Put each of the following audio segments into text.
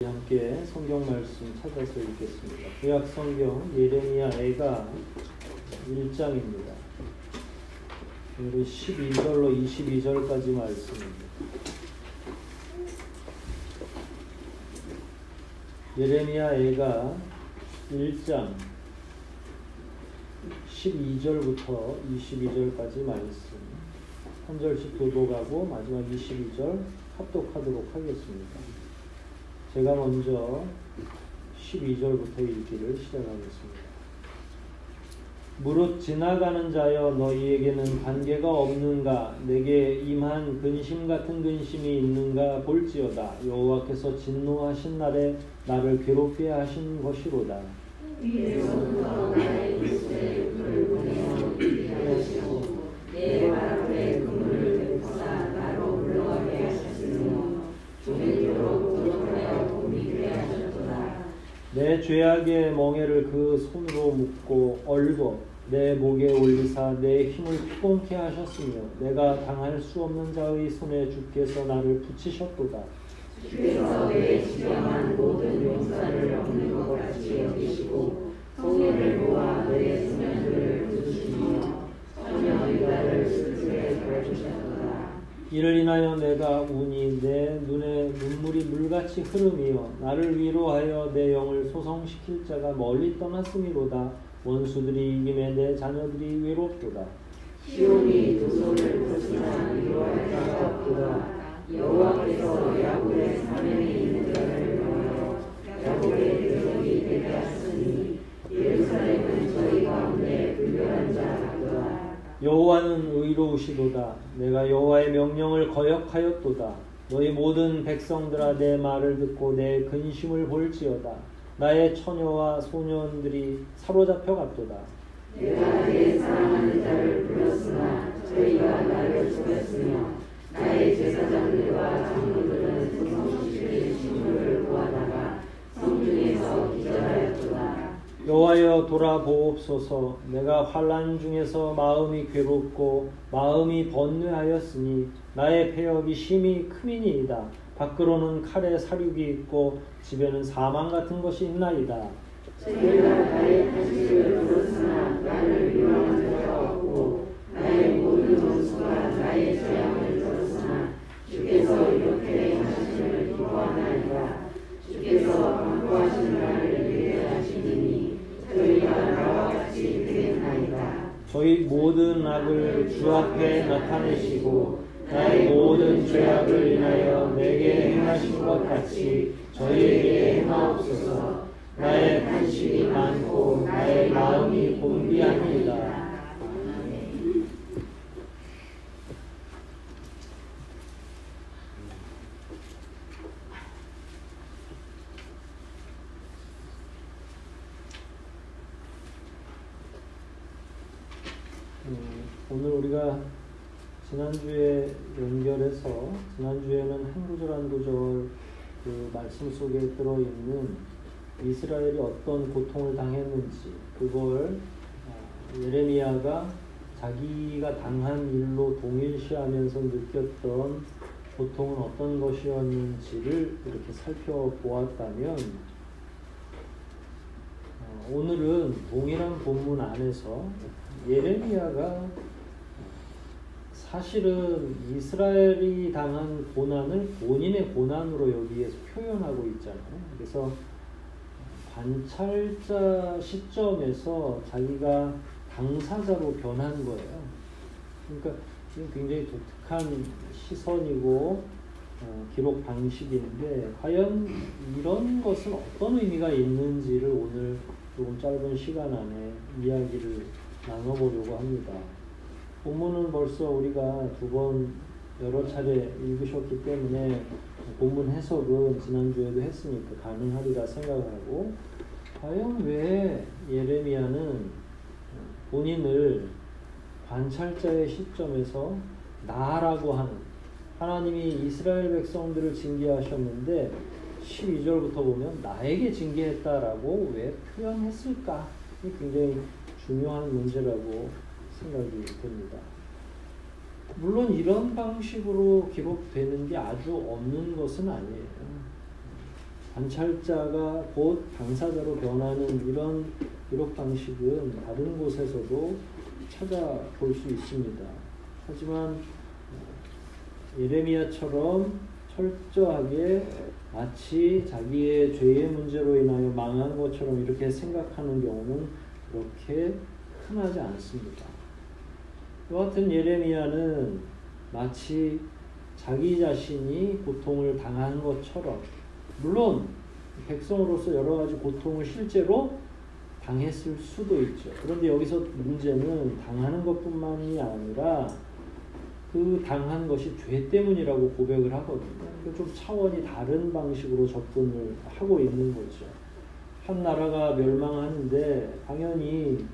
함께 성경 말씀 찾아서 읽겠습니다. 구약 성경 예레미야 애가 1장입니다. 우리 12절로 22절까지 말씀입니다. 예레미야 애가 1장 12절부터 22절까지 말씀 한 절씩 도독하고 마지막 22절 합독하도록 하겠습니다. 제가 먼저 12절부터 읽기를 시작하겠습니다. 무릇 지나가는 자여 너희에게는 관계가 없는가? 내게 임한 근심 같은 근심이 있는가? 볼지어다. 여호와께서 진노하신 날에 나를 괴롭게 하신 것이로다. 위에서부터 나의 입술에 불을 보내어 뛰게 하시고 내 발 앞에 그물을 베푸사 나로 물러가게 하셨으며 종일토록 도전하여 곤비게 하셨도다. 내 죄악의 멍에를 그 손으로 묶고 얼고 내 목에 올리사 내 힘을 피곤케 하셨으며 내가 당할 수 없는 자의 손에 주께서 나를 붙이셨도다. 주께서 내 지경한 모든 용사를 없는 것 같이 여기시고 성례를 모아 내 수면들을 부수시며 처녀 유다를 스스로에 걸으셨도다. 이를 인하여 내가 우니 내 눈에 눈물이 물같이 흐름이여 나를 위로하여 내 영을 소성시킬 자가 멀리 떠났음이로다. 원수들이 이김에 내 자녀들이 외롭도다. 시온이 두 손을 뻗으나 위로할 자가 없도다. 여호와께서 야곱의 사면에 있는 자를 명하여 야곱의 대적이 되게 하셨으니 예루살렘은 저희 가운데 불변한 자 같도다. 여호와는 의로우시도다. 내가 여호와의 명령을 거역하였도다. 너희 모든 백성들아 내 말을 듣고 내 근심을 볼지어다. 나의 처녀와 소년들이 사로잡혀 갔도다. 내가 내 사랑하는 자를 불렀으나 저희가 나를 속였으며 나의 제사장들과 장로들은 소성시킬 식물을 구하다가 성중에서 기절하였도다. 여호와여 돌아보옵소서. 내가 환난 중에서 마음이 괴롭고 마음이 번뇌하였으니 나의 패역이 심히 크미니이다. 밖으로는 칼에 사륙이 있고 집에는 사망 같은 것이 있나이다. 저희가 나의 탄식을 들었으나 나를 위로하는 자가 없고 나의 모든 원수가 나의 재앙을 들었으나 주께서 이렇게 하심을 기뻐하나이다. 주께서 강구하신 나를 위해 하시니 저희가 나와 같이 되겠나이다. 저희 모든 악을 주 앞에 나타내시고 나의 모든 죄악을 인하여 내게 행하신 것 같이 저희에게 행하옵소서. 나의 탄식이 많고 나의 마음이 곤비합니다. 오늘 우리가 지난주에 연결해서 지난주에는 한 구절 한 구절 그 말씀 속에 들어있는 이스라엘이 어떤 고통을 당했는지 그걸 예레미야가 자기가 당한 일로 동일시하면서 느꼈던 고통은 어떤 것이었는지를 이렇게 살펴보았다면 오늘은 동일한 본문 안에서 예레미야가 사실은 이스라엘이 당한 고난을 본인의 고난으로 여기에서 표현하고 있잖아요. 그래서 관찰자 시점에서 자기가 당사자로 변한 거예요. 그러니까 굉장히 독특한 시선이고 기록 방식인데 과연 이런 것은 어떤 의미가 있는지를 오늘 조금 짧은 시간 안에 이야기를 나눠보려고 합니다. 본문은 벌써 우리가 두 번 여러 차례 읽으셨기 때문에 본문 해석은 지난주에도 했으니까 가능하리라 생각하고 과연 왜 예레미야는 본인을 관찰자의 시점에서 나라고 하는 하나님이 이스라엘 백성들을 징계하셨는데 12절부터 보면 나에게 징계했다라고 왜 표현했을까? 이 굉장히 중요한 문제라고 생각이 됩니다. 물론 이런 방식으로 기록되는 게 아주 없는 것은 아니에요. 관찰자가 곧 당사자로 변하는 이런 기록 방식은 다른 곳에서도 찾아볼 수 있습니다. 하지만 예레미야처럼 철저하게 마치 자기의 죄의 문제로 인하여 망한 것처럼 이렇게 생각하는 경우는 그렇게 흔하지 않습니다. 이와 같은 예레미야는 마치 자기 자신이 고통을 당한 것처럼, 물론 백성으로서 여러 가지 고통을 실제로 당했을 수도 있죠. 그런데 여기서 문제는 당하는 것뿐만이 아니라 그 당한 것이 죄 때문이라고 고백을 하거든요. 좀 차원이 다른 방식으로 접근을 하고 있는 거죠. 한 나라가 멸망하는데 당연히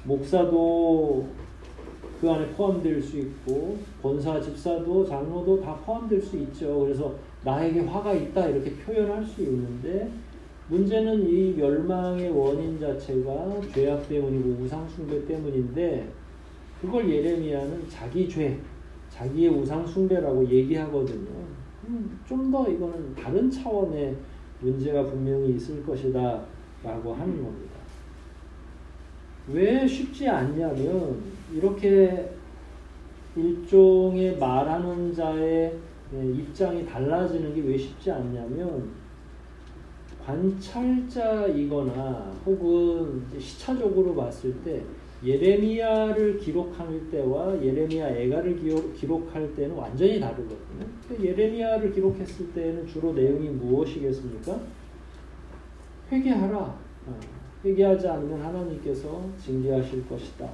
목사도 그 안에 포함될 수 있고 권사, 집사도, 장로도 다 포함될 수 있죠. 그래서 나에게 화가 있다 이렇게 표현할 수 있는데, 문제는 이 멸망의 원인 자체가 죄악 때문이고 우상숭배 때문인데, 그걸 예레미야는 자기 죄, 자기의 우상숭배라고 얘기하거든요. 좀 더 이거는 다른 차원의 문제가 분명히 있을 것이다 라고 하는 겁니다. 왜 쉽지 않냐면, 이렇게 일종의 말하는 자의 입장이 달라지는 게 왜 쉽지 않냐면, 관찰자이거나 혹은 시차적으로 봤을 때 예레미야를 기록할 때와 예레미야 애가를 기록할 때는 완전히 다르거든요. 예레미야를 기록했을 때는 주로 내용이 무엇이겠습니까? 회개하라. 회개하지 않으면 하나님께서 징계하실 것이다.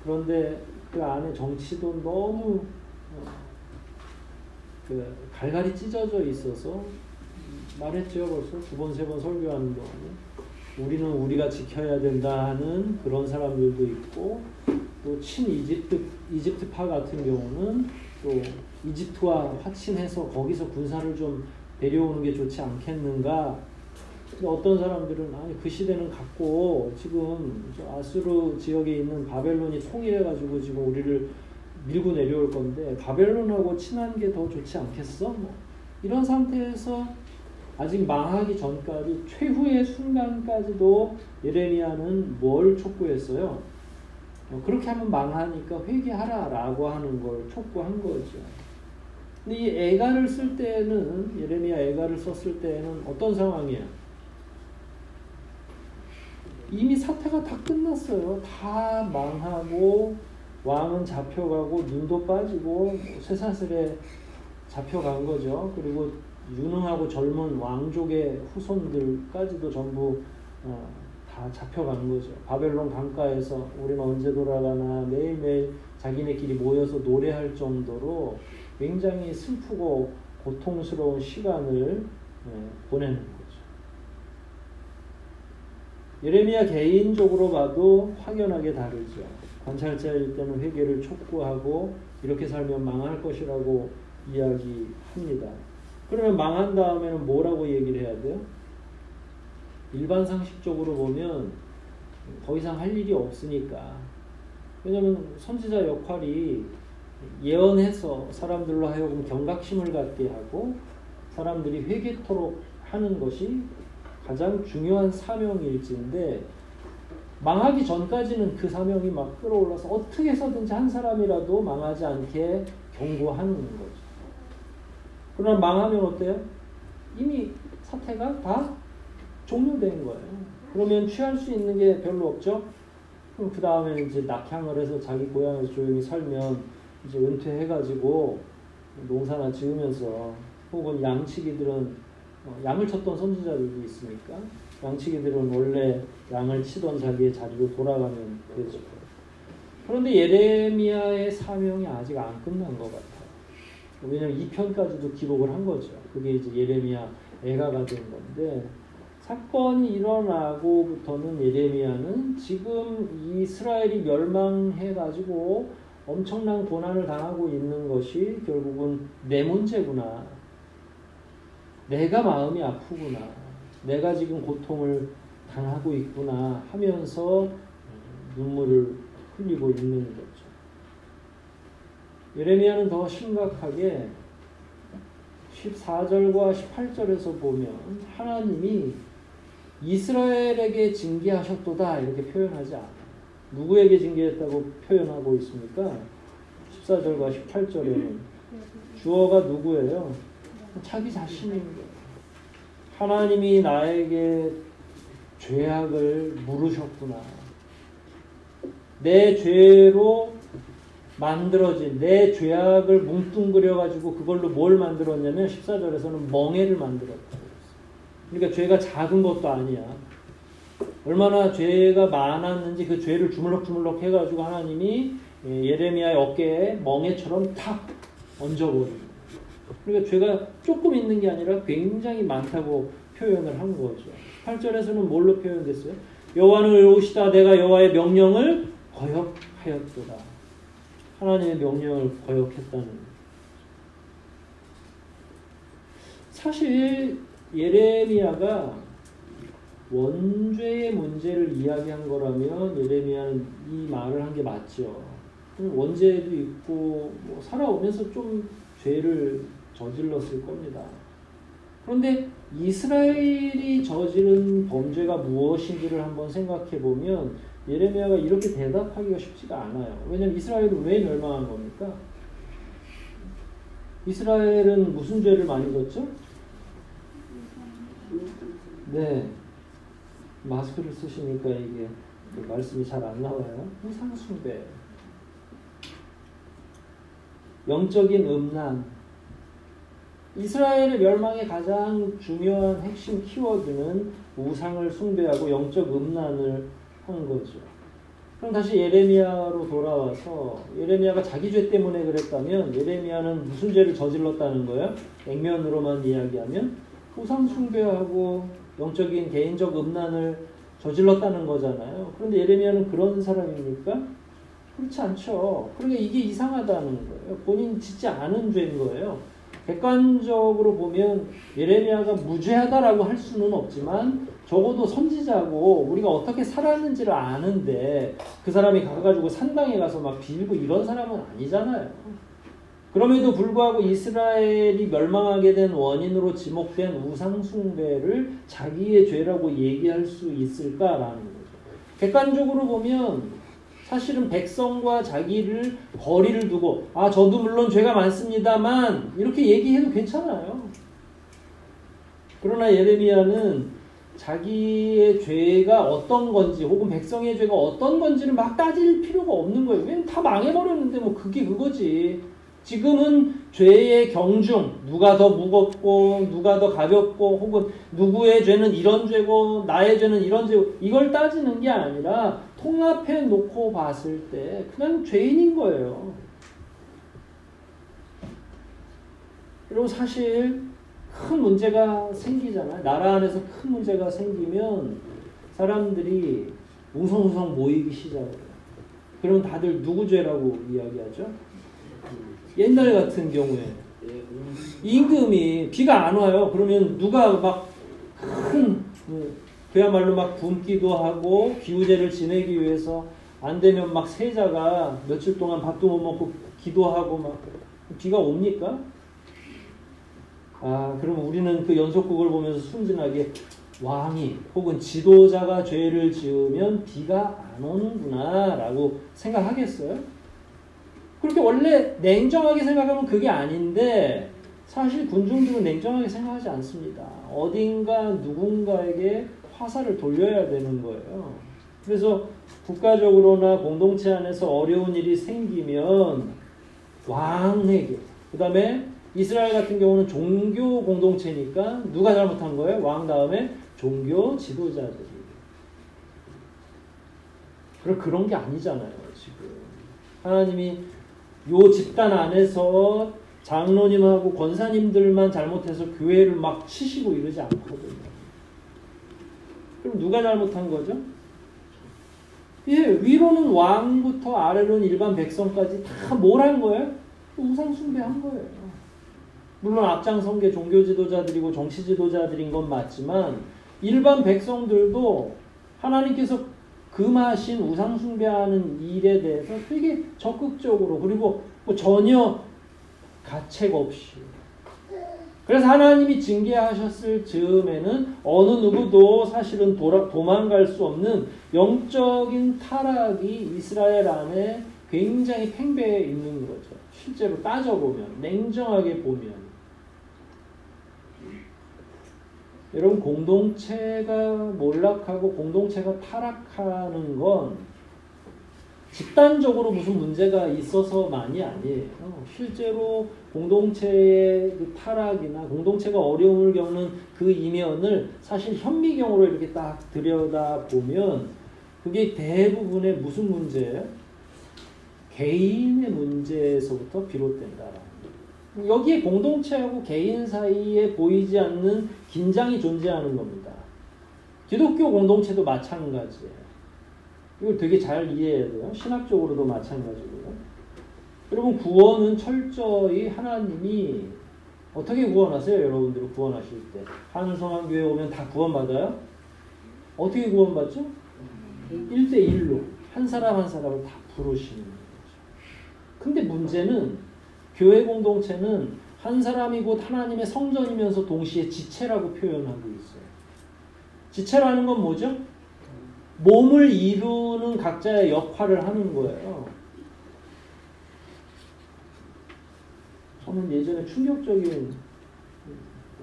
그런데 그 안에 정치도 너무 갈갈이 찢어져 있어서, 말했죠. 벌써 2번, 3번 설교하는 동안에 우리는 우리가 지켜야 된다 하는 그런 사람들도 있고, 또 이집트파 같은 경우는 또 이집트와 화친해서 거기서 군사를 좀 데려오는 게 좋지 않겠는가. 근데 어떤 사람들은 아니 그 시대는 갔고 지금 저 아수르 지역에 있는 바벨론이 통일해가지고 지금 우리를 밀고 내려올 건데 바벨론하고 친한 게 더 좋지 않겠어? 뭐 이런 상태에서 아직 망하기 전까지 최후의 순간까지도 예레미야는 뭘 촉구했어요? 그렇게 하면 망하니까 회개하라라고 하는 걸 촉구한 거죠. 근데 이 애가를 쓸 때는, 예레미야 애가를 썼을 때는 어떤 상황이에요? 이미 사태가 다 끝났어요. 다 망하고 왕은 잡혀가고 눈도 빠지고 쇠사슬에 잡혀간 거죠. 그리고 유능하고 젊은 왕족의 후손들까지도 전부 다 잡혀간 거죠. 바벨론 강가에서 우리는 언제 돌아가나 매일매일 자기네끼리 모여서 노래할 정도로 굉장히 슬프고 고통스러운 시간을 보내는 거죠. 예레미야 개인적으로 봐도 확연하게 다르죠. 관찰자일 때는 회개를 촉구하고 이렇게 살면 망할 것이라고 이야기합니다. 그러면 망한 다음에는 뭐라고 얘기를 해야 돼요? 일반 상식적으로 보면 더 이상 할 일이 없으니까. 왜냐하면 선지자 역할이 예언해서 사람들로 하여금 경각심을 갖게 하고 사람들이 회개토록 하는 것이 가장 중요한 사명일지인데, 망하기 전까지는 그 사명이 막 끌어올라서 어떻게 해서든지 한 사람이라도 망하지 않게 경고하는 거죠. 그러나 망하면 어때요? 이미 사태가 다 종료된 거예요. 그러면 취할 수 있는 게 별로 없죠? 그럼 그 다음에 이제 낙향을 해서 자기 고향에서 조용히 살면 이제 은퇴해가지고 농사나 지으면서, 혹은 양치기들은 양을 쳤던 선지자들도 있으니까 양치기들은 원래 양을 치던 자기의 자리로 돌아가면 되죠. 그런데 예레미야의 사명이 아직 안 끝난 것 같아요. 왜냐하면 2편까지도 기록을 한 거죠. 그게 이제 예레미야 애가가 된 건데, 사건이 일어나고부터는 예레미야는 지금 이스라엘이 멸망해가지고 엄청난 고난을 당하고 있는 것이 결국은 내 문제구나. 내가 마음이 아프구나. 내가 지금 고통을 당하고 있구나 하면서 눈물을 흘리고 있는 거죠. 예레미야는 더 심각하게 14절과 18절에서 보면 하나님이 이스라엘에게 징계하셨도다 이렇게 표현하지 않아요. 누구에게 징계했다고 표현하고 있습니까? 14절과 18절에는 주어가 누구예요? 자기 자신인 거예요. 하나님이 나에게 죄악을 물으셨구나. 내 죄로 만들어진 내 죄악을 뭉뚱그려가지고 그걸로 뭘 만들었냐면 14절에서는 멍에를 만들었다. 그러니까 죄가 작은 것도 아니야. 얼마나 죄가 많았는지 그 죄를 주물럭주물럭 해가지고 하나님이 예레미야의 어깨에 멍에처럼 탁 얹어버리고. 그러니까 죄가 조금 있는 게 아니라 굉장히 많다고 표현을 한 거죠. 8절에서는 뭘로 표현됐어요? 여호와는 의로우시다. 내가 여호와의 명령을 거역하였도다. 하나님의 명령을 거역했다는 거예요. 사실 예레미야가 원죄의 문제를 이야기한 거라면 예레미야는 이 말을 한 게 맞죠. 원죄도 있고 뭐 살아오면서 좀 죄를 저질렀을 겁니다. 그런데 이스라엘이 저지른 범죄가 무엇인지를 한번 생각해 보면 예레미야가 이렇게 대답하기가 쉽지가 않아요. 왜냐하면 이스라엘은 왜 멸망한 겁니까? 이스라엘은 무슨 죄를 많이 졌죠? 네. 마스크를 쓰시니까 이게 말씀이 잘 안 나와요. 우상숭배. 영적인 음란. 이스라엘의 멸망의 가장 중요한 핵심 키워드는 우상을 숭배하고 영적 음란을 한 거죠. 그럼 다시 예레미야로 돌아와서 예레미야가 자기 죄 때문에 그랬다면 예레미야는 무슨 죄를 저질렀다는 거예요? 액면으로만 이야기하면 우상 숭배하고 영적인 개인적 음란을 저질렀다는 거잖아요. 그런데 예레미야는 그런 사람입니까? 그렇지 않죠. 그러니까 이게 이상하다는 거예요. 본인 짓지 않은 죄인 거예요. 객관적으로 보면 예레미야가 무죄하다라고 할 수는 없지만 적어도 선지자고 우리가 어떻게 살았는지를 아는데 그 사람이 가가지고 산당에 가서 막 빌고 이런 사람은 아니잖아요. 그럼에도 불구하고 이스라엘이 멸망하게 된 원인으로 지목된 우상숭배를 자기의 죄라고 얘기할 수 있을까라는 거죠. 객관적으로 보면 사실은 백성과 자기를 거리를 두고 저도 물론 죄가 많습니다만 이렇게 얘기해도 괜찮아요. 그러나 예레미야는 자기의 죄가 어떤 건지 혹은 백성의 죄가 어떤 건지를 막 따질 필요가 없는 거예요. 왜냐면 다 망해버렸는데 뭐 그게 그거지. 지금은 죄의 경중, 누가 더 무겁고 누가 더 가볍고 혹은 누구의 죄는 이런 죄고 나의 죄는 이런 죄고 이걸 따지는 게 아니라 통합해 놓고 봤을 때 그냥 죄인인 거예요. 그리고 사실 큰 문제가 생기잖아요. 나라 안에서 큰 문제가 생기면 사람들이 웅성웅성 모이기 시작해요. 그럼 다들 누구 죄라고 이야기하죠? 옛날 같은 경우에 임금이 비가 안 와요. 그러면 누가 막 큰 그야말로 막 굶기도 하고 기우제를 지내기 위해서 안 되면 막 세자가 며칠 동안 밥도 못 먹고 기도하고 막 비가 옵니까? 그럼 우리는 그 연속극을 보면서 순진하게 왕이 혹은 지도자가 죄를 지으면 비가 안 오는구나 라고 생각하겠어요? 그렇게 원래 냉정하게 생각하면 그게 아닌데 사실 군중들은 냉정하게 생각하지 않습니다. 어딘가 누군가에게 화살을 돌려야 되는 거예요. 그래서 국가적으로나 공동체 안에서 어려운 일이 생기면 왕에게, 그 다음에 이스라엘 같은 경우는 종교 공동체니까 누가 잘못한 거예요? 왕 다음에 종교 지도자들이. 그런 게 아니잖아요, 지금. 하나님이 요 집단 안에서 장로님하고 권사님들만 잘못해서 교회를 막 치시고 이러지 않거든요. 그럼 누가 잘못한 거죠? 위로는 왕부터 아래로는 일반 백성까지 다 뭘 한 거예요? 우상 숭배한 거예요. 물론 앞장선 게 종교 지도자들이고 정치 지도자들인 건 맞지만 일반 백성들도 하나님께서 금하신 우상 숭배하는 일에 대해서 되게 적극적으로 그리고 뭐 전혀 가책 없이 그래서 하나님이 징계하셨을 즈음에는 어느 누구도 사실은 도망갈 수 없는 영적인 타락이 이스라엘 안에 굉장히 팽배해 있는 거죠. 실제로 따져보면, 냉정하게 보면. 여러분, 공동체가 몰락하고 공동체가 타락하는 건 집단적으로 무슨 문제가 있어서만이 아니에요. 실제로 공동체의 그 타락이나 공동체가 어려움을 겪는 그 이면을 사실 현미경으로 이렇게 딱 들여다보면 그게 대부분의 무슨 문제예요? 개인의 문제에서부터 비롯된다라는 거예요. 여기에 공동체하고 개인 사이에 보이지 않는 긴장이 존재하는 겁니다. 기독교 공동체도 마찬가지예요. 이걸 되게 잘 이해해야 돼요. 신학적으로도 마찬가지고요. 여러분, 구원은 철저히 하나님이 어떻게 구원하세요? 여러분들을 구원하실 때. 한성한교회 오면 다 구원받아요? 어떻게 구원받죠? 1대1로 한 사람 한 사람을 다 부르시는 거죠. 근데 문제는 교회 공동체는 한 사람이 곧 하나님의 성전이면서 동시에 지체라고 표현하고 있어요. 지체라는 건 뭐죠? 몸을 이루는 각자의 역할을 하는 거예요. 저는 예전에 충격적인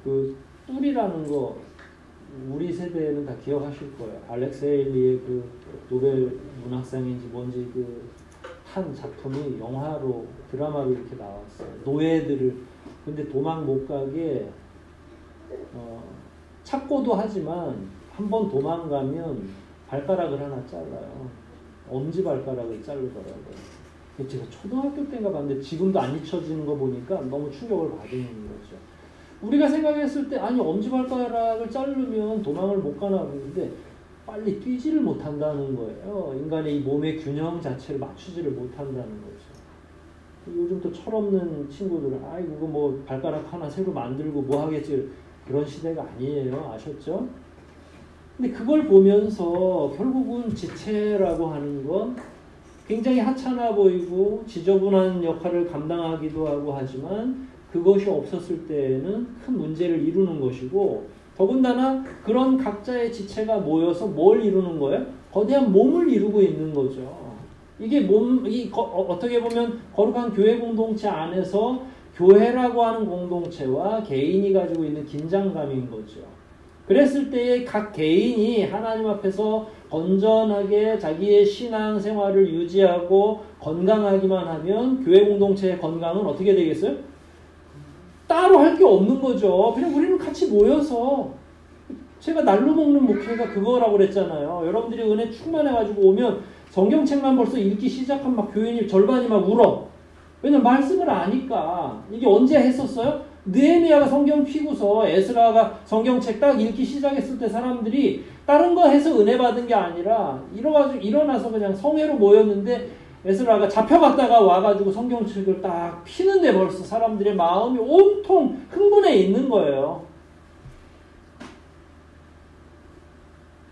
그 뿔이라는 거 우리 세대는 다 기억하실 거예요. 알렉스 헤일리의 그 노벨 문학상인지 뭔지 그 한 작품이 영화로 드라마로 이렇게 나왔어요. 노예들을 근데 도망 못 가게 찾고도 하지만 한번 도망가면 발가락을 하나 잘라요. 엄지발가락을 자르더라고요. 제가 초등학교 때인가 봤는데 지금도 안 잊혀지는 거 보니까 너무 충격을 받는 거죠. 우리가 생각했을 때 아니 엄지발가락을 자르면 도망을 못 가나 보는데 빨리 뛰지를 못한다는 거예요. 인간의 이 몸의 균형 자체를 맞추지를 못한다는 거죠. 요즘 또 철없는 친구들은 아이고 그거 뭐 발가락 하나 새로 만들고 뭐 하겠지 그런 시대가 아니에요. 아셨죠? 근데 그걸 보면서 결국은 지체라고 하는 건 굉장히 하찮아 보이고 지저분한 역할을 감당하기도 하고 하지만 그것이 없었을 때에는 큰 문제를 이루는 것이고 더군다나 그런 각자의 지체가 모여서 뭘 이루는 거예요? 거대한 몸을 이루고 있는 거죠. 이게 어떻게 보면 거룩한 교회 공동체 안에서 교회라고 하는 공동체와 개인이 가지고 있는 긴장감인 거죠. 그랬을 때에 각 개인이 하나님 앞에서 건전하게 자기의 신앙 생활을 유지하고 건강하기만 하면 교회 공동체의 건강은 어떻게 되겠어요? 따로 할 게 없는 거죠. 그냥 우리는 같이 모여서 제가 날로 먹는 목회가 그거라고 그랬잖아요. 여러분들이 은혜 충만해가지고 오면 성경책만 벌써 읽기 시작하면 막 교인이 절반이 막 울어. 왜냐면 말씀을 아니까. 이게 언제 했었어요? 느헤미야가 성경 피고서 에스라가 성경책 딱 읽기 시작했을 때 사람들이 다른 거 해서 은혜 받은 게 아니라 일어나서 그냥 성회로 모였는데 에스라가 잡혀갔다가 와가지고 성경책을 딱 피는데 벌써 사람들의 마음이 온통 흥분해 있는 거예요.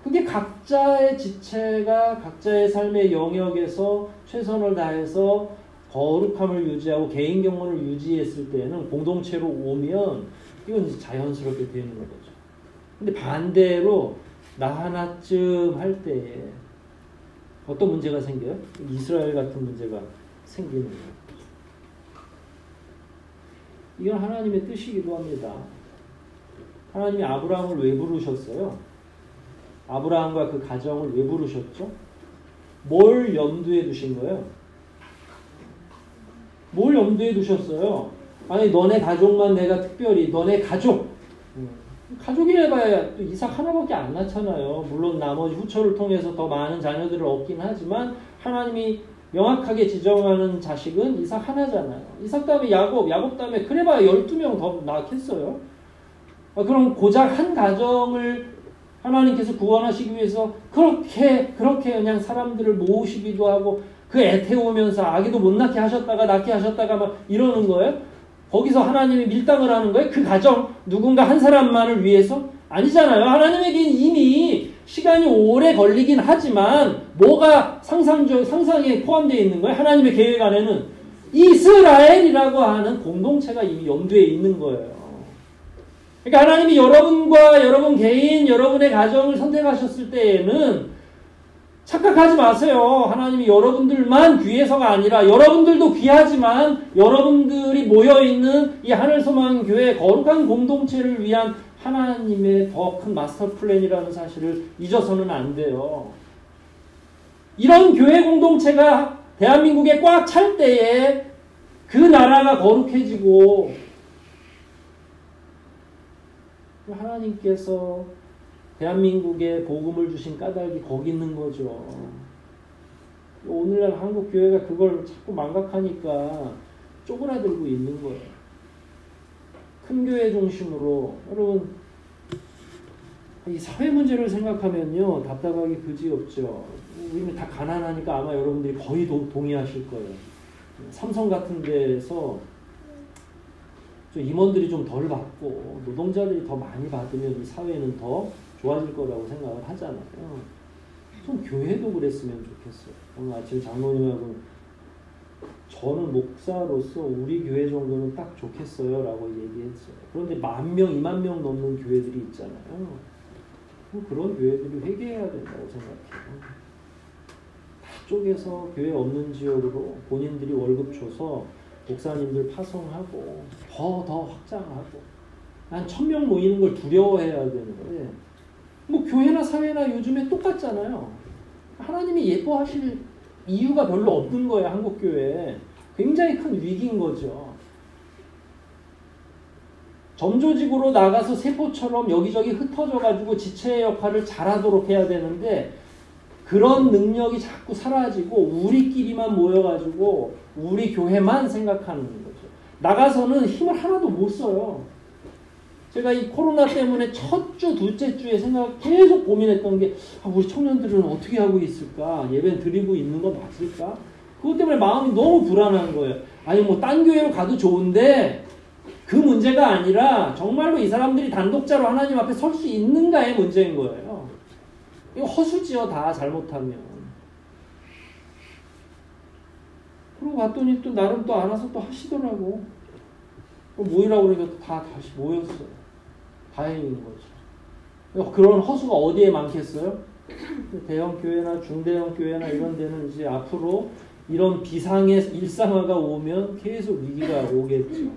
그게 각자의 지체가 각자의 삶의 영역에서 최선을 다해서 거룩함을 유지하고 개인 경륜을 유지했을 때는 공동체로 오면 이건 이제 자연스럽게 되는 거죠. 근데 반대로 나 하나쯤 할 때에 어떤 문제가 생겨요? 이스라엘 같은 문제가 생기는 거예요. 이건 하나님의 뜻이기도 합니다. 하나님이 아브라함을 왜 부르셨어요? 아브라함과 그 가정을 왜 부르셨죠? 뭘 염두에 두신 거예요? 뭘 염두에 두셨어요? 아니 너네 가족만 내가 특별히 너네 가족이라 봐야 또 이삭 하나밖에 안 낳잖아요. 물론 나머지 후처를 통해서 더 많은 자녀들을 얻긴 하지만 하나님이 명확하게 지정하는 자식은 이삭 하나잖아요. 이삭 다음에 야곱 다음에 그래봐야 12명 더 낳겠어요. 그럼 고작 한 가정을 하나님께서 구원하시기 위해서 그렇게 그냥 사람들을 모으시기도 하고 그 애 태우면서 아기도 못 낳게 하셨다가 낳게 하셨다가 막 이러는 거예요. 거기서 하나님이 밀당을 하는 거예요. 그 가정 누군가 한 사람만을 위해서 아니잖아요. 하나님에게는 이미 시간이 오래 걸리긴 하지만 뭐가 상상에 포함되어 있는 거예요. 하나님의 계획 안에는 이스라엘이라고 하는 공동체가 이미 염두에 있는 거예요. 그러니까 하나님이 여러분과 여러분 개인, 여러분의 가정을 선택하셨을 때에는 착각하지 마세요. 하나님이 여러분들만 귀해서가 아니라 여러분들도 귀하지만 여러분들이 모여있는 이 하늘소망교회 거룩한 공동체를 위한 하나님의 더 큰 마스터 플랜이라는 사실을 잊어서는 안 돼요. 이런 교회 공동체가 대한민국에 꽉 찰 때에 그 나라가 거룩해지고 하나님께서 대한민국에 복음을 주신 까닭이 거기 있는 거죠. 오늘날 한국 교회가 그걸 자꾸 망각하니까 쪼그라들고 있는 거예요. 큰 교회 중심으로. 여러분, 이 사회 문제를 생각하면요, 답답하기 그지없죠. 우리는 다 가난하니까 아마 여러분들이 거의 동의하실 거예요. 삼성 같은 데서 임원들이 좀 덜 받고 노동자들이 더 많이 받으면 이 사회는 더 좋아질 거라고 생각을 하잖아요. 좀 교회도 그랬으면 좋겠어요. 오늘 아침 장로님하고 저는 목사로서 우리 교회 정도는 딱 좋겠어요 라고 얘기했어요. 그런데 10,000명, 20,000명 넘는 교회들이 있잖아요. 그런 교회들이 회개해야 된다고 생각해요. 다 쪼개서 교회 없는 지역으로 본인들이 월급 줘서 목사님들 파송하고 더 확장하고 한 1,000명 모이는 걸 두려워해야 되는데 뭐 교회나 사회나 요즘에 똑같잖아요. 하나님이 예뻐하실 이유가 별로 없는 거예요. 한국교회. 굉장히 큰 위기인 거죠. 점조직으로 나가서 세포처럼 여기저기 흩어져가지고 지체의 역할을 잘하도록 해야 되는데 그런 능력이 자꾸 사라지고 우리끼리만 모여가지고 우리 교회만 생각하는 거죠. 나가서는 힘을 하나도 못 써요. 제가 이 코로나 때문에 첫 주, 둘째 주에 계속 고민했던 게 우리 청년들은 어떻게 하고 있을까? 예배 드리고 있는 거 맞을까? 그것 때문에 마음이 너무 불안한 거예요. 아니 뭐 딴 교회로 가도 좋은데 그 문제가 아니라 정말로 이 사람들이 단독자로 하나님 앞에 설 수 있는가의 문제인 거예요. 이거 허수지요, 다 잘못하면. 그러고 갔더니 또 나름 또 알아서 또 하시더라고. 모이라고 그러니까 다 다시 모였어요. 다행인 거죠. 그런 허수가 어디에 많겠어요? 대형 교회나 중대형 교회나 이런 데는 이제 앞으로 이런 비상의 일상화가 오면 계속 위기가 오겠죠.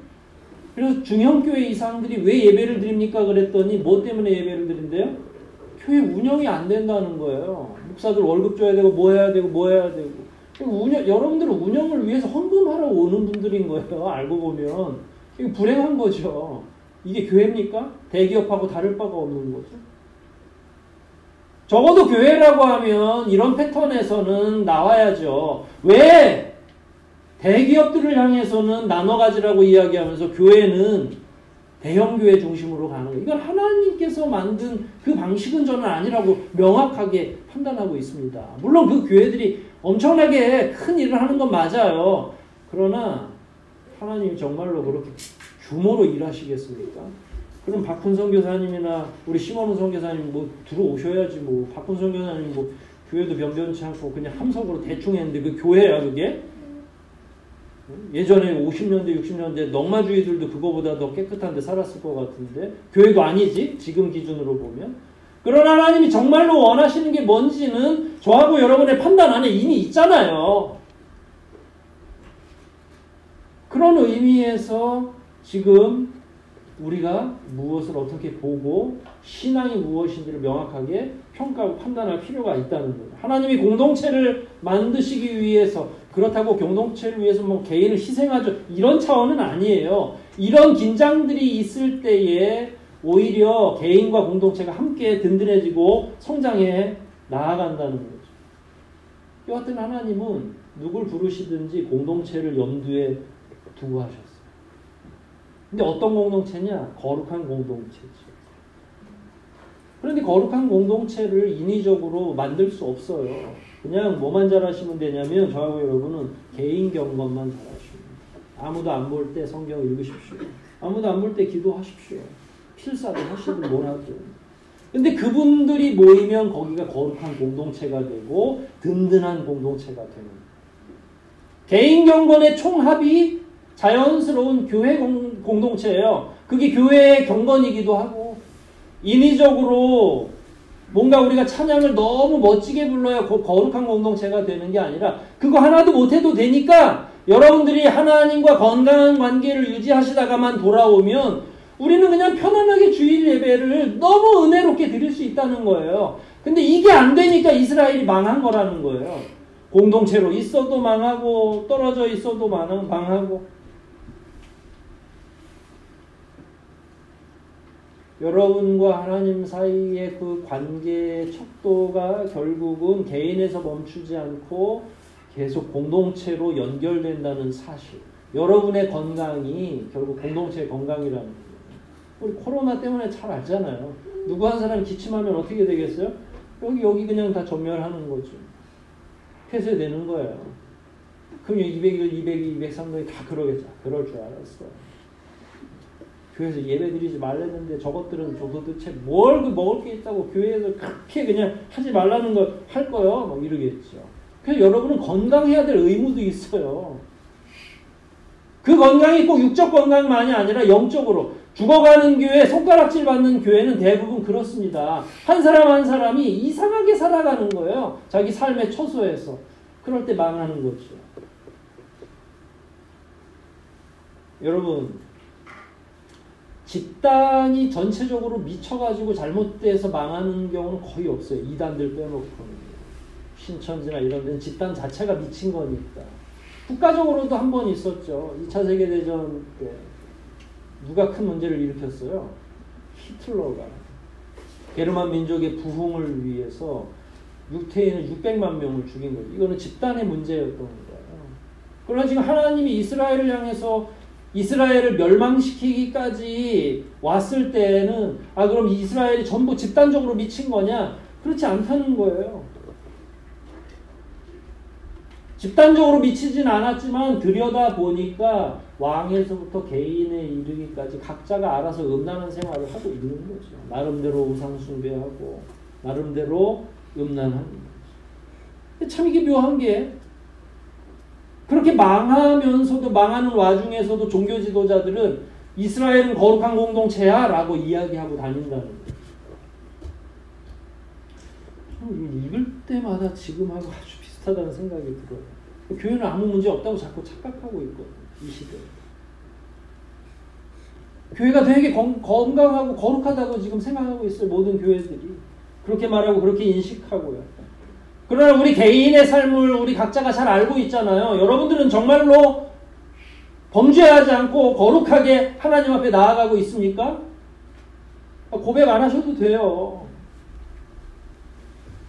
그래서 중형교회 이상들이 왜 예배를 드립니까? 그랬더니 뭐 때문에 예배를 드린대요? 교회 운영이 안 된다는 거예요. 목사들 월급 줘야 되고 뭐 해야 되고 뭐 해야 되고. 여러분들은 운영을 위해서 헌금하러 오는 분들인 거예요. 알고 보면. 이게 불행한 거죠. 이게 교회입니까? 대기업하고 다를 바가 없는 거죠. 적어도 교회라고 하면 이런 패턴에서는 나와야죠. 왜? 대기업들을 향해서는 나눠 가지라고 이야기하면서 교회는 대형교회 중심으로 가는 거예요. 이건 하나님께서 만든 그 방식은 저는 아니라고 명확하게 판단하고 있습니다. 물론 그 교회들이 엄청나게 큰 일을 하는 건 맞아요. 그러나 하나님이 정말로 그렇게 규모로 일하시겠습니까? 그럼 박훈성 교사님이나 우리 심원훈 선교사님 뭐 들어오셔야지 뭐. 박훈성 교사님 뭐 교회도 변변치 않고 그냥 함석으로 대충 했는데 그 교회야 그게? 예전에 50년대 60년대 넝마주의들도 그거보다 더 깨끗한데 살았을 것 같은데 교회도 아니지 지금 기준으로 보면. 그러나 하나님이 정말로 원하시는 게 뭔지는 저하고 여러분의 판단 안에 이미 있잖아요. 그런 의미에서 지금 우리가 무엇을 어떻게 보고 신앙이 무엇인지를 명확하게 평가하고 판단할 필요가 있다는 거예요. 하나님이 공동체를 만드시기 위해서, 그렇다고 공동체를 위해서 뭐 개인을 희생하죠, 이런 차원은 아니에요. 이런 긴장들이 있을 때에 오히려 개인과 공동체가 함께 든든해지고 성장해 나아간다는 거죠. 여하튼 하나님은 누굴 부르시든지 공동체를 염두에 두고 하셨어요. 근데 어떤 공동체냐? 거룩한 공동체죠. 그런데 거룩한 공동체를 인위적으로 만들 수 없어요. 그냥 뭐만 잘하시면 되냐면 저하고 여러분은 개인 경건만 잘하십니다. 아무도 안 볼 때 성경 읽으십시오. 아무도 안 볼 때 기도하십시오. 필사도 하시든 뭘 하든. 근데 그분들이 모이면 거기가 거룩한 공동체가 되고 든든한 공동체가 되는 거예요. 개인 경건의 총합이 자연스러운 교회 공동체예요. 그게 교회의 경건이기도 하고 인위적으로 뭔가 우리가 찬양을 너무 멋지게 불러야 거룩한 공동체가 되는 게 아니라 그거 하나도 못해도 되니까 여러분들이 하나님과 건강한 관계를 유지하시다가만 돌아오면 우리는 그냥 편안하게 주일 예배를 너무 은혜롭게 드릴 수 있다는 거예요. 근데 이게 안 되니까 이스라엘이 망한 거라는 거예요. 공동체로 있어도 망하고 떨어져 있어도 망하고. 여러분과 하나님 사이의 그 관계의 척도가 결국은 개인에서 멈추지 않고 계속 공동체로 연결된다는 사실. 여러분의 건강이 결국 공동체의 건강이라는 거예요. 우리 코로나 때문에 잘 알잖아요. 누구 한 사람이 기침하면 어떻게 되겠어요? 여기 그냥 다 전멸하는 거죠. 폐쇄되는 거예요. 그럼 200일, 202, 203명이 다 그러겠죠. 그럴 줄 알았어. 교회에서 예배 드리지 말랬는데 저것들은 도대체 뭘 먹을 게 있다고 교회에서 그렇게 그냥 하지 말라는 걸 할 거요? 막 이러겠죠. 그래서 여러분은 건강해야 될 의무도 있어요. 그 건강이 꼭 육적 건강만이 아니라 영적으로. 죽어가는 교회, 손가락질 받는 교회는 대부분 그렇습니다. 한 사람 한 사람이 이상하게 살아가는 거예요. 자기 삶의 처소에서. 그럴 때 망하는 거죠. 여러분, 집단이 전체적으로 미쳐가지고 잘못돼서 망하는 경우는 거의 없어요. 이단들 빼놓고는. 신천지나 이런 데는 집단 자체가 미친 거니까. 국가적으로도 한 번 있었죠. 2차 세계대전 때. 누가 큰 문제를 일으켰어요? 히틀러가. 게르만 민족의 부흥을 위해서 유태인을 600만 명을 죽인 거죠. 이거는 집단의 문제였던 거예요. 그러나 지금 하나님이 이스라엘을 향해서 이스라엘을 멸망시키기까지 왔을 때는 그럼 이스라엘이 전부 집단적으로 미친 거냐? 그렇지 않다는 거예요. 집단적으로 미치진 않았지만 들여다보니까 왕에서부터 개인에 이르기까지 각자가 알아서 음란한 생활을 하고 있는 거죠. 나름대로 우상 숭배하고 나름대로 음란한 거죠. 참 이게 묘한 게 그렇게 망하면서도 망하는 와중에서도 종교 지도자들은 이스라엘은 거룩한 공동체야 라고 이야기하고 다닌다는 거예요. 읽을 때마다 지금하고 아주 비슷하다는 생각이 들어요. 교회는 아무 문제 없다고 자꾸 착각하고 있거든요. 이 시대에. 교회가 되게 건강하고 거룩하다고 지금 생각하고 있어요. 모든 교회들이. 그렇게 말하고 그렇게 인식하고요. 그러나 우리 개인의 삶을 우리 각자가 잘 알고 있잖아요. 여러분들은 정말로 범죄하지 않고 거룩하게 하나님 앞에 나아가고 있습니까? 고백 안 하셔도 돼요.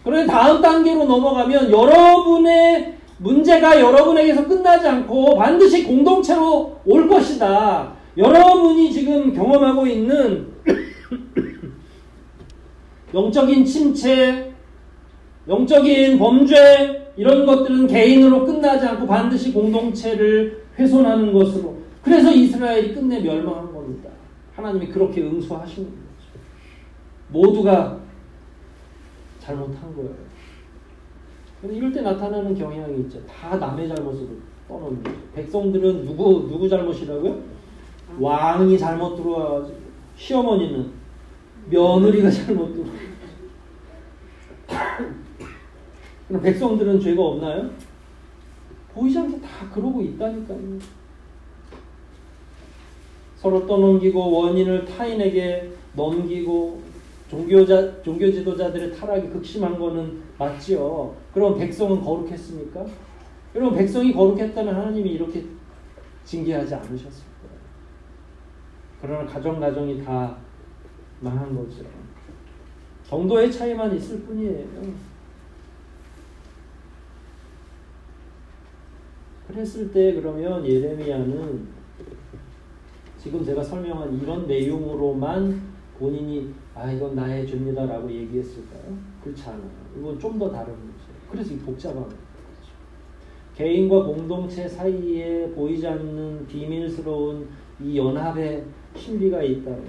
그런데 다음 단계로 넘어가면 여러분의 문제가 여러분에게서 끝나지 않고 반드시 공동체로 올 것이다. 여러분이 지금 경험하고 있는 영적인 침체, 영적인 범죄 이런 것들은 개인으로 끝나지 않고 반드시 공동체를 훼손하는 것으로. 그래서 이스라엘이 끝내 멸망한 겁니다. 하나님이 그렇게 응수하시는 거죠. 모두가 잘못한 거예요. 이럴 때 나타나는 경향이 있죠. 다 남의 잘못으로 떠놓는 거죠. 백성들은 누구 잘못이라고요? 왕이 잘못 들어와가지고, 시어머니는 며느리가 잘못 들어와. 그럼 백성들은 죄가 없나요? 보이지 않게 다 그러고 있다니까요. 서로 떠넘기고 원인을 타인에게 넘기고 종교 지도자들의 타락이 극심한 거는 맞지요. 그럼 백성은 거룩했습니까? 여러분, 백성이 거룩했다면 하나님이 이렇게 징계하지 않으셨을 거예요. 그러나 가정이 다 망한 거죠. 정도의 차이만 있을 뿐이에요. 그랬을 때 그러면 예레미야는 지금 제가 설명한 이런 내용으로만 본인이 이건 나의 죄입니다 라고 얘기했을까요? 그렇지 않아요. 이건 좀 더 다른 문제예요. 그래서 이 복잡한 거죠. 개인과 공동체 사이에 보이지 않는 비밀스러운 이 연합의 신비가 있다면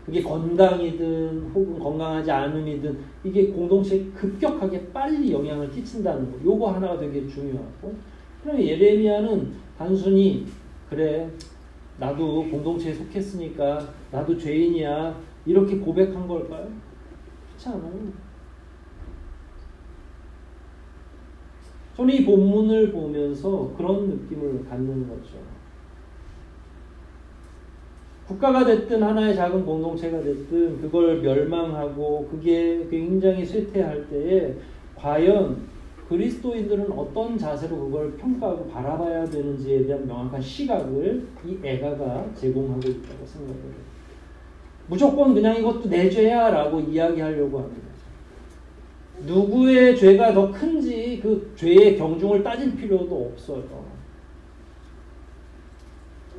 그게 건강이든 혹은 건강하지 않음이든 이게 공동체에 급격하게 빨리 영향을 끼친다는 거. 요거 하나가 되게 중요하고, 그럼 예레미야는 단순히 그래 나도 공동체에 속했으니까 나도 죄인이야 이렇게 고백한 걸까요? 그렇지 않아요. 저는 이 본문을 보면서 그런 느낌을 갖는 거죠. 국가가 됐든 하나의 작은 공동체가 됐든 그걸 멸망하고 그게 굉장히 쇠퇴할 때에 과연 그리스도인들은 어떤 자세로 그걸 평가하고 바라봐야 되는지에 대한 명확한 시각을 이 애가가 제공하고 있다고 생각을 해요. 무조건 그냥 이것도 내 죄야 라고 이야기하려고 합니다. 누구의 죄가 더 큰지 그 죄의 경중을 따질 필요도 없어요.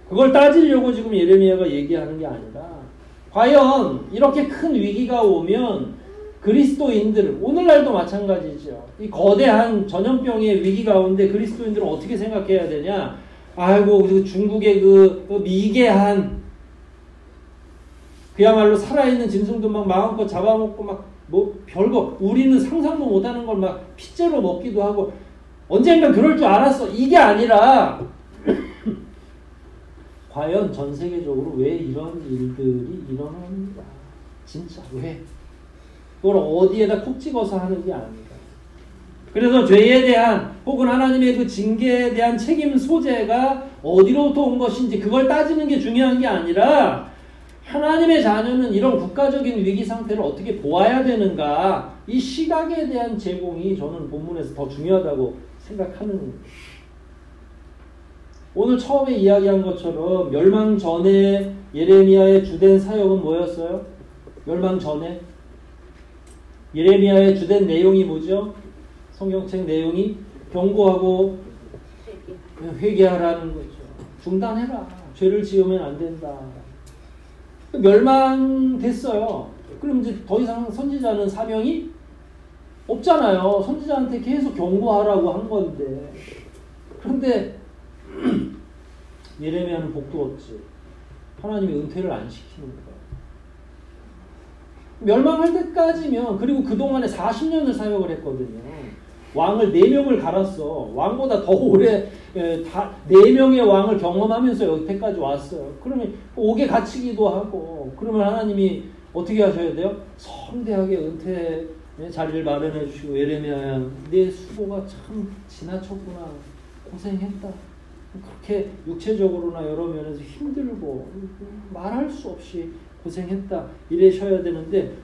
그걸 따지려고 지금 예레미야가 얘기하는 게 아니라 과연 이렇게 큰 위기가 오면 그리스도인들, 오늘날도 마찬가지죠. 이 거대한 전염병의 위기 가운데 그리스도인들은 어떻게 생각해야 되냐? 아이고 그 중국의 그 미개한 그야말로 살아있는 짐승도 막 마음껏 잡아먹고 막 뭐 별거 우리는 상상도 못하는 걸 막 핏째로 먹기도 하고 언젠가 그럴 줄 알았어. 이게 아니라 과연 전 세계적으로 왜 이런 일들이 일어납니까? 진짜 왜? 그걸 어디에다 콕 찍어서 하는 게 아닙니다. 그래서 죄에 대한 혹은 하나님의 그 징계에 대한 책임 소재가 어디로부터 온 것인지 그걸 따지는 게 중요한 게 아니라 하나님의 자녀는 이런 국가적인 위기 상태를 어떻게 보아야 되는가 이 시각에 대한 제공이 저는 본문에서 더 중요하다고 생각하는 겁니다. 오늘 처음에 이야기한 것처럼 멸망 전에 예레미야의 주된 사역은 뭐였어요? 멸망 전에 예레미야의 주된 내용이 뭐죠? 성경책 내용이 경고하고 회개하라는 거죠. 중단해라. 죄를 지으면 안 된다. 멸망됐어요. 그럼 이제 더 이상 선지자는 사명이 없잖아요. 선지자한테 계속 경고하라고 한 건데. 그런데 예레미야는 복도 없지. 하나님이 은퇴를 안 시키는 거예요. 멸망할 때까지면 그리고 그동안에 40년을 사역을 했거든요. 왕을 4명을 갈았어. 왕보다 더 오래 4명의 왕을 경험하면서 여기까지 왔어요. 그러면 옥에 갇히기도 하고 그러면 하나님이 어떻게 하셔야 돼요? 성대하게 은퇴 자리를 마련해 주시고 예레미야야 내 수고가 참 지나쳤구나. 고생했다. 그렇게 육체적으로나 여러 면에서 힘들고 말할 수 없이 고생했다. 이러셔야 되는데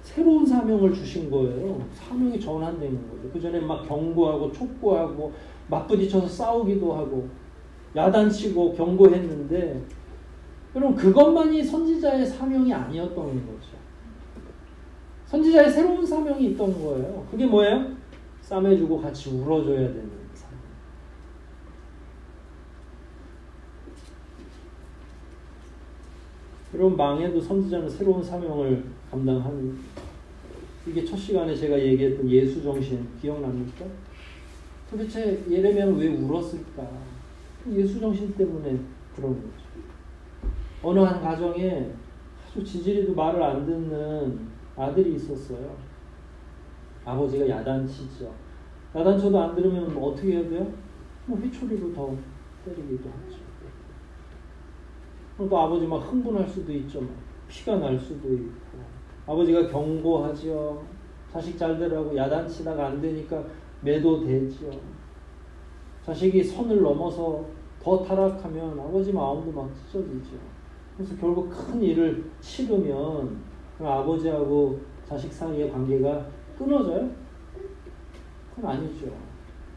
새로운 사명을 주신 거예요. 사명이 전환되는 거죠. 그 전에 막 경고하고 촉구하고 맞부딪혀서 싸우기도 하고 야단치고 경고했는데 그럼 그것만이 선지자의 사명이 아니었던 거죠. 선지자의 새로운 사명이 있던 거예요. 그게 뭐예요? 싸매주고 같이 울어줘야 되는 사명. 여러분 망해도 선지자는 새로운 사명을 감당하는 이게 첫 시간에 제가 얘기했던 예수정신 기억납니까? 도대체 예레미야는 왜 울었을까? 예수정신 때문에 그런 거죠. 어느 한 가정에 아주 지지리도 말을 안 듣는 아들이 있었어요. 아버지가 야단치죠. 야단쳐도 안 들으면 뭐 어떻게 해야 돼요? 뭐 회초리로 더 때리기도 하죠. 또 아버지 막 흥분할 수도 있죠. 막 피가 날 수도 있고. 아버지가 경고하죠. 자식 잘 되라고 야단치다가 안 되니까 매도되죠. 자식이 선을 넘어서 더 타락하면 아버지 마음도 막 찢어지죠. 그래서 결국 큰 일을 치르면 아버지하고 자식 사이의 관계가 끊어져요? 그건 아니죠.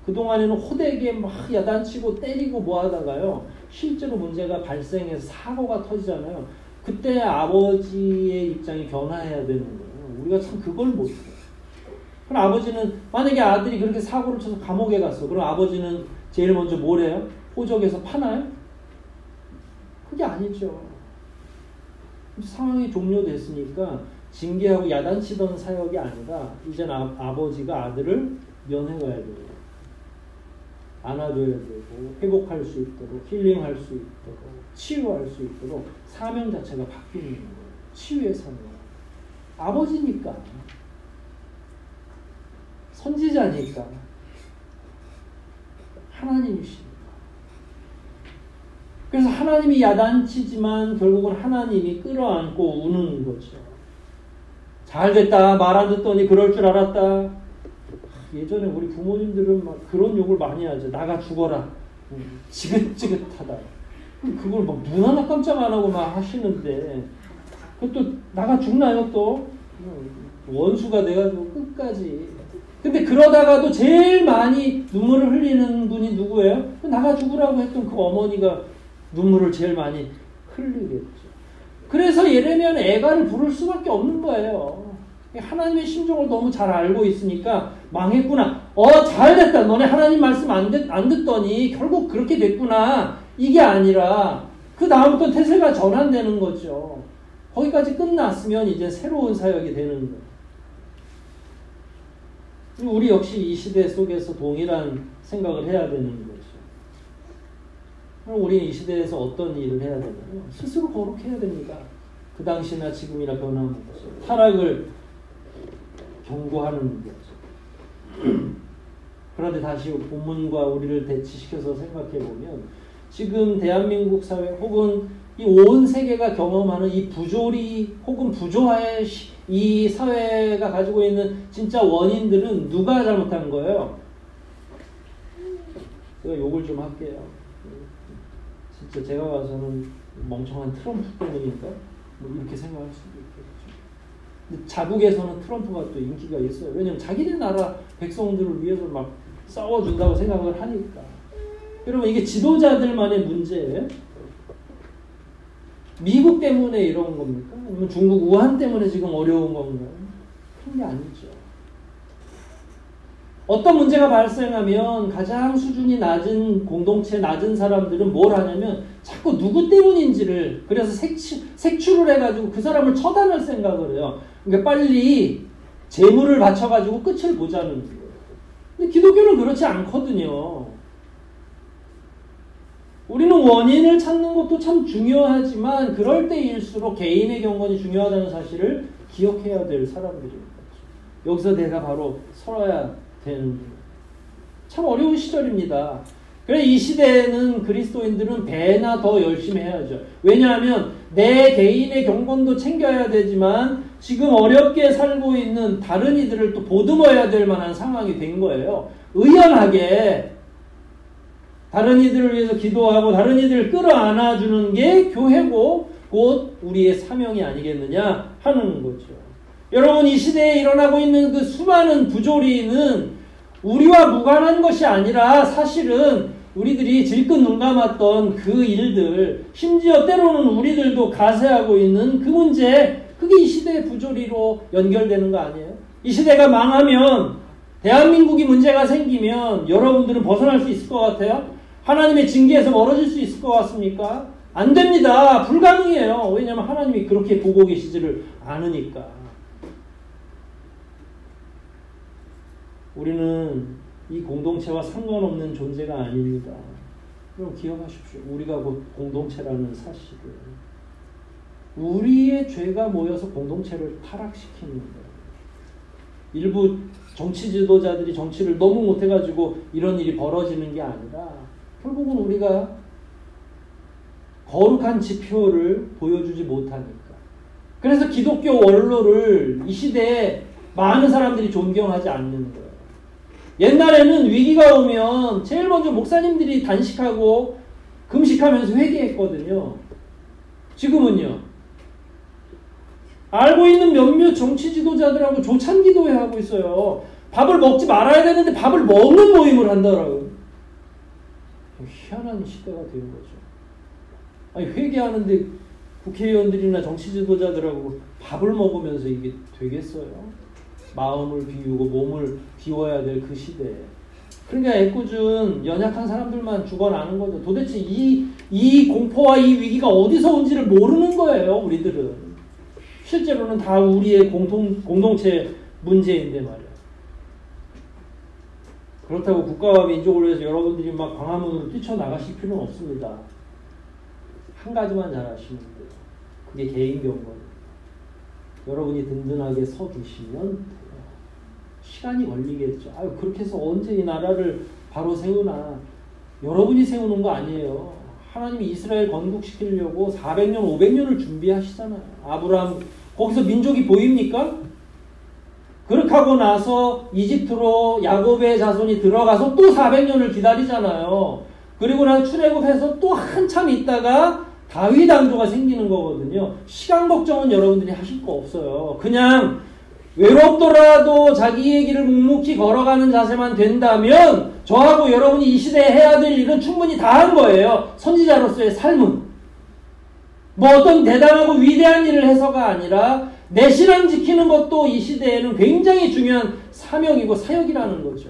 그동안에는 호되게 막 야단치고 때리고 뭐 하다가요. 실제로 문제가 발생해서 사고가 터지잖아요. 그때 아버지의 입장이 변화해야 되는 거예요. 우리가 참 그걸 못해요. 그럼 아버지는 만약에 아들이 그렇게 사고를 쳐서 감옥에 갔어. 그럼 아버지는 제일 먼저 뭘 해요? 호적에서 파나요? 그게 아니죠. 상황이 종료됐으니까 징계하고 야단치던 사역이 아니라 이제는 아버지가 아들을 면회가야 돼요. 안아줘야 되고 회복할 수 있도록 힐링할 수 있도록 치유할 수 있도록 사명 자체가 바뀌는 거예요. 치유의 사명. 아버지니까 선지자니까 하나님이시니까 그래서 하나님이 야단치지만 결국은 하나님이 끌어안고 우는 거죠. 잘됐다, 말 안 듣더니 그럴 줄 알았다. 예전에 우리 부모님들은 막 그런 욕을 많이 하죠. 나가 죽어라. 지긋지긋하다. 그걸 막 눈 하나 깜짝 안 하고 막 하시는데, 그것도 나가 죽나요 또? 원수가 돼가지고 끝까지. 근데 그러다가도 제일 많이 눈물을 흘리는 분이 누구예요? 나가 죽으라고 했던 그 어머니가 눈물을 제일 많이 흘리겠죠. 그래서 예레미야는 애가를 부를 수밖에 없는 거예요. 하나님의 심정을 너무 잘 알고 있으니까 망했구나. 잘됐다. 너네 하나님 말씀 안 듣더니 결국 그렇게 됐구나. 이게 아니라 그 다음부터 태세가 전환되는 거죠. 거기까지 끝났으면 이제 새로운 사역이 되는 거예요. 우리 역시 이 시대 속에서 동일한 생각을 해야 되는 거죠. 그럼 우리는 이 시대에서 어떤 일을 해야 되나요? 스스로 거룩해야 됩니다. 그 당시나 지금이나 변함없이 타락을 경고하는 거죠. 그런데 다시 본문과 우리를 대치시켜서 생각해 보면 지금 대한민국 사회 혹은 이 온 세계가 경험하는 이 부조리 혹은 부조화의 이 사회가 가지고 있는 진짜 원인들은 누가 잘못한 거예요? 제가 욕을 좀 할게요. 진짜 제가 봐서는 멍청한 트럼프 때문인가? 뭐 이렇게 생각할 수도 있겠죠. 근데 자국에서는 트럼프가 또 인기가 있어요. 왜냐면 자기네 나라 백성들을 위해서 막 싸워준다고 생각을 하니까. 여러분 이게 지도자들만의 문제예요? 미국 때문에 이런 겁니까? 아니면 중국 우한 때문에 지금 어려운 건가요? 그런 게 아니죠. 어떤 문제가 발생하면 가장 수준이 낮은 공동체, 낮은 사람들은 뭘 하냐면 자꾸 누구 때문인지를 그래서 색출을 해가지고 그 사람을 처단할 생각을 해요. 그러니까 빨리 재물을 바쳐가지고 끝을 보자는 거예요. 근데 기독교는 그렇지 않거든요. 우리는 원인을 찾는 것도 참 중요하지만 그럴 때일수록 개인의 경건이 중요하다는 사실을 기억해야 될 사람들인 거죠. 여기서 내가 바로 서야 되는 거예요. 참 어려운 시절입니다. 그래서 이 시대에는 그리스도인들은 배나 더 열심히 해야죠. 왜냐하면 내 개인의 경건도 챙겨야 되지만 지금 어렵게 살고 있는 다른 이들을 또 보듬어야 될 만한 상황이 된 거예요. 의연하게 다른 이들을 위해서 기도하고 다른 이들을 끌어안아주는 게 교회고 곧 우리의 사명이 아니겠느냐 하는 거죠. 여러분 이 시대에 일어나고 있는 그 수많은 부조리는 우리와 무관한 것이 아니라 사실은 우리들이 질끈 눈 감았던 그 일들, 심지어 때로는 우리들도 가세하고 있는 그 문제, 그게 이 시대의 부조리로 연결되는 거 아니에요? 이 시대가 망하면, 대한민국이 문제가 생기면 여러분들은 벗어날 수 있을 것 같아요? 하나님의 징계에서 멀어질 수 있을 것 같습니까? 안 됩니다. 불가능해요. 왜냐하면 하나님이 그렇게 보고 계시지를 않으니까. 우리는 이 공동체와 상관없는 존재가 아닙니다. 여러분 기억하십시오. 우리가 곧 공동체라는 사실을. 우리의 죄가 모여서 공동체를 타락시키는 거예요. 일부 정치 지도자들이 정치를 너무 못해가지고 이런 일이 벌어지는 게 아니라 결국은 우리가 거룩한 지표를 보여주지 못하니까. 그래서 기독교 원로를 이 시대에 많은 사람들이 존경하지 않는 거예요. 옛날에는 위기가 오면 제일 먼저 목사님들이 단식하고 금식하면서 회개했거든요. 지금은요. 알고 있는 몇몇 정치 지도자들하고 조찬 기도회 하고 있어요. 밥을 먹지 말아야 되는데 밥을 먹는 모임을 한다라고요. 희한한 시대가 된 거죠. 아니 회개하는데 국회의원들이나 정치 지도자들하고 밥을 먹으면서 이게 되겠어요? 마음을 비우고 몸을 비워야 될 그 시대에. 그러니까 애꿎은 연약한 사람들만 죽어나는 거죠. 도대체 이 공포와 이 위기가 어디서 온지를 모르는 거예요, 우리들은. 실제로는 다 우리의 공동체 문제인데 말이야. 그렇다고 국가와 민족을 위해서 여러분들이 막 광화문으로 뛰쳐나가실 필요는 없습니다. 한 가지만 잘 아시면 돼요. 그게 개인 경건입니다. 여러분이 든든하게 서 계시면 돼요. 시간이 걸리겠죠. 그렇게 해서 언제 이 나라를 바로 세우나. 여러분이 세우는 거 아니에요. 하나님이 이스라엘 건국시키려고 400년, 500년을 준비하시잖아요. 아브라함, 거기서 민족이 보입니까? 그렇게 하고 나서 이집트로 야곱의 자손이 들어가서 또 400년을 기다리잖아요. 그리고 나서 출애굽해서 또 한참 있다가 다윗 왕조가 생기는 거거든요. 시간 걱정은 여러분들이 하실 거 없어요. 그냥 외롭더라도 자기의 길을 묵묵히 걸어가는 자세만 된다면 저하고 여러분이 이 시대에 해야 될 일은 충분히 다 한 거예요. 선지자로서의 삶은. 뭐 어떤 대단하고 위대한 일을 해서가 아니라 내 신앙 지키는 것도 이 시대에는 굉장히 중요한 사명이고 사역이라는 거죠.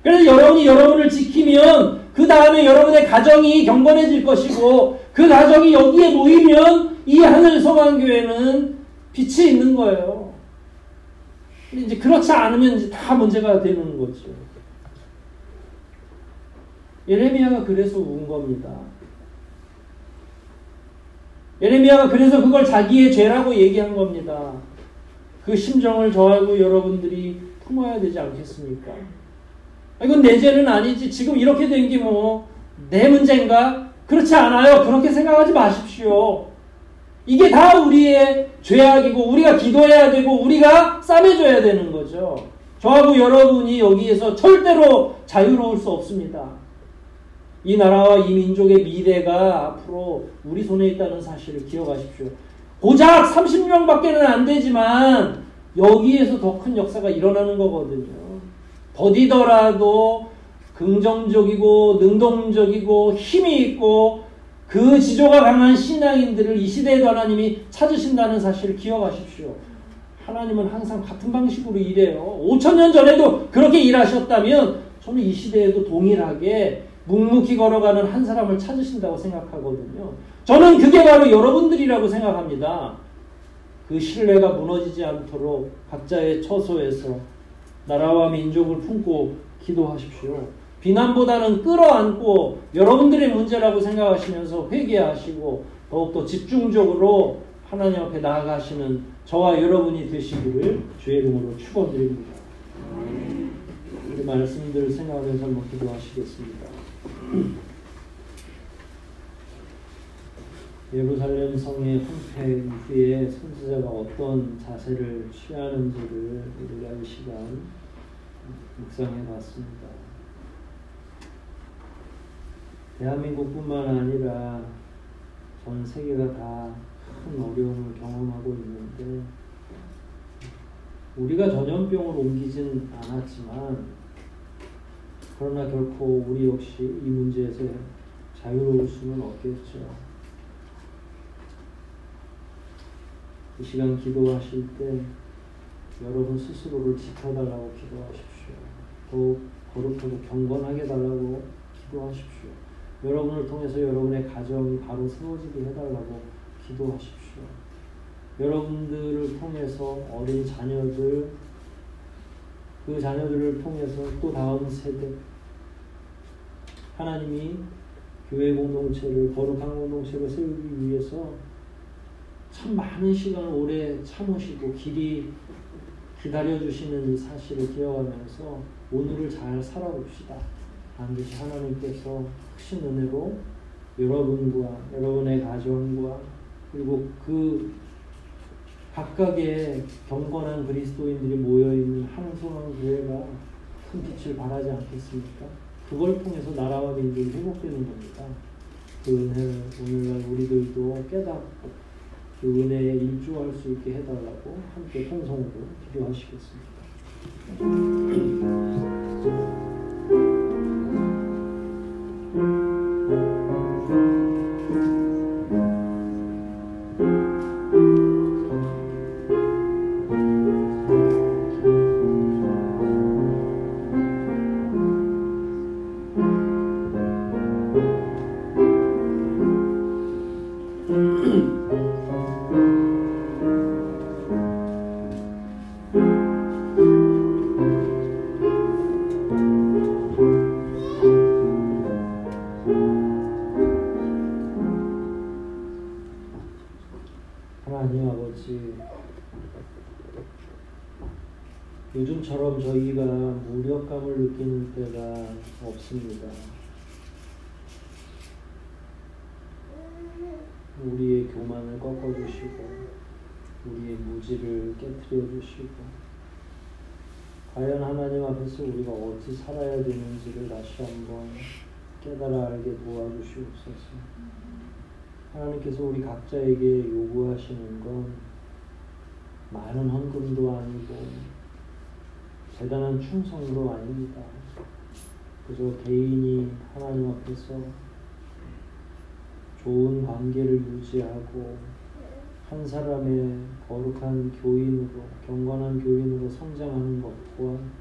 그래서 여러분이 여러분을 지키면 그 다음에 여러분의 가정이 경건해질 것이고 그 가정이 여기에 모이면 이 하늘 소망교회는 빛이 있는 거예요. 이제 그렇지 않으면 이제 다 문제가 되는 거죠. 예레미야가 그래서 운 겁니다. 예레미야가 그래서 그걸 자기의 죄라고 얘기한 겁니다. 그 심정을 저하고 여러분들이 품어야 되지 않겠습니까? 이건 내 죄는 아니지. 지금 이렇게 된 게 뭐 내 문제인가? 그렇지 않아요. 그렇게 생각하지 마십시오. 이게 다 우리의 죄악이고 우리가 기도해야 되고 우리가 싸매줘야 되는 거죠. 저하고 여러분이 여기에서 절대로 자유로울 수 없습니다. 이 나라와 이 민족의 미래가 앞으로 우리 손에 있다는 사실을 기억하십시오. 고작 30명밖에는 안 되지만 여기에서 더 큰 역사가 일어나는 거거든요. 더디더라도 긍정적이고 능동적이고 힘이 있고 그 지조가 강한 신앙인들을 이 시대에도 하나님이 찾으신다는 사실을 기억하십시오. 하나님은 항상 같은 방식으로 일해요. 5,000년 전에도 그렇게 일하셨다면 저는 이 시대에도 동일하게 묵묵히 걸어가는 한 사람을 찾으신다고 생각하거든요. 저는 그게 바로 여러분들이라고 생각합니다. 그 신뢰가 무너지지 않도록 각자의 처소에서 나라와 민족을 품고 기도하십시오. 비난보다는 끌어안고 여러분들의 문제라고 생각하시면서 회개하시고 더욱더 집중적으로 하나님 앞에 나아가시는 저와 여러분이 되시기를 주의 이름으로 축원드립니다. 우리 말씀들 생각하면서 한번 기도하시겠습니다. 예루살렘 성의 황폐 이후에 선지자가 어떤 자세를 취하는지를 우리가 이 시간 묵상해 봤습니다. 대한민국뿐만 아니라 전 세계가 다 큰 어려움을 경험하고 있는데 우리가 전염병을 옮기진 않았지만 그러나 결코 우리 역시 이 문제에서 자유로울 수는 없겠죠. 이 시간 기도하실 때 여러분 스스로를 지켜달라고 기도하십시오. 더욱 거룩하고 경건하게 달라고 기도하십시오. 여러분을 통해서 여러분의 가정이 바로 세워지게 해달라고 기도하십시오. 여러분들을 통해서 어린 자녀들, 그 자녀들을 통해서 또 다음 세대, 하나님이 교회 공동체를 거룩한 공동체로 세우기 위해서 참 많은 시간을 오래 참으시고 길이 기다려주시는 이 사실을 기억하면서 오늘을 잘 살아봅시다. 반드시 하나님께서 크신 은혜로 여러분과 여러분의 가정과 그리고 그 각각의 경건한 그리스도인들이 모여있는 한소망교회가 큰 빛을 발하지 않겠습니까? 그걸 통해서 나라와 민족이 회복되는 겁니다. 그 은혜를 오늘날 우리들도 깨닫고 그 은혜에 일조할 수 있게 해달라고 함께 통성으로 기도하시겠습니다. 하나님 아버지, 요즘처럼 저희가 무력감을 느끼는 때가 없습니다. 우리의 교만을 꺾어주시고 우리의 무지를 깨트려 주시고 과연 하나님 앞에서 우리가 어찌 살아야 되는지를 다시 한번 깨달아 알게 도와주시옵소서. 하나님께서 우리 각자에게 요구하시는 건 많은 헌금도 아니고 대단한 충성도 아닙니다. 그저 개인이 하나님 앞에서 좋은 관계를 유지하고 한 사람의 거룩한 교인으로, 경건한 교인으로 성장하는 것 또한,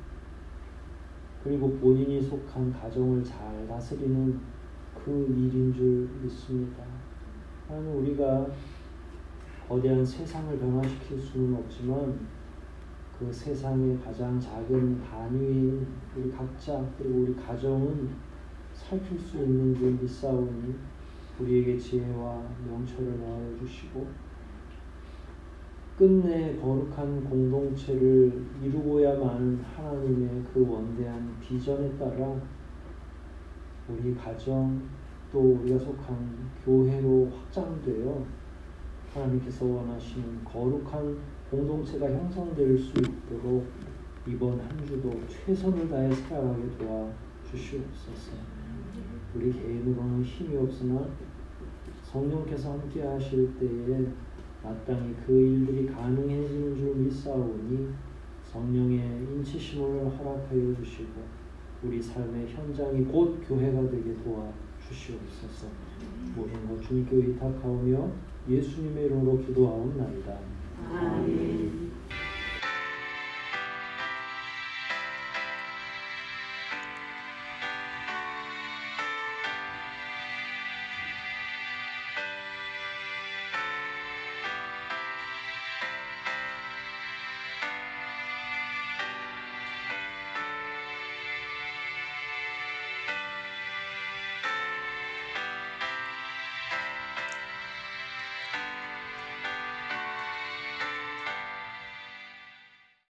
그리고 본인이 속한 가정을 잘 다스리는 그 일인 줄 믿습니다. 하나님, 우리가 거대한 세상을 변화시킬 수는 없지만 그 세상의 가장 작은 단위인 우리 각자 그리고 우리 가정은 살필 수 있는 줄 믿사오니 우리에게 지혜와 명철을 더하여 주시고 끝내 거룩한 공동체를 이루고야만 하나님의 그 원대한 비전에 따라 우리 가정 또 우리가 속한 교회로 확장되어 하나님께서 원하시는 거룩한 공동체가 형성될 수 있도록 이번 한 주도 최선을 다해 살아가게 도와주시옵소서. 우리 개인으로는 힘이 없으나 성령께서 함께 하실 때에 마땅히 그 일들이 가능해지는 줄 믿사오니 성령의 인치심을 허락하여 주시고 우리 삶의 현장이 곧 교회가 되게 도와주시옵소서. 모든 것 주님께 의탁하오며 예수님의 이름으로 기도하옵나이다. 아멘.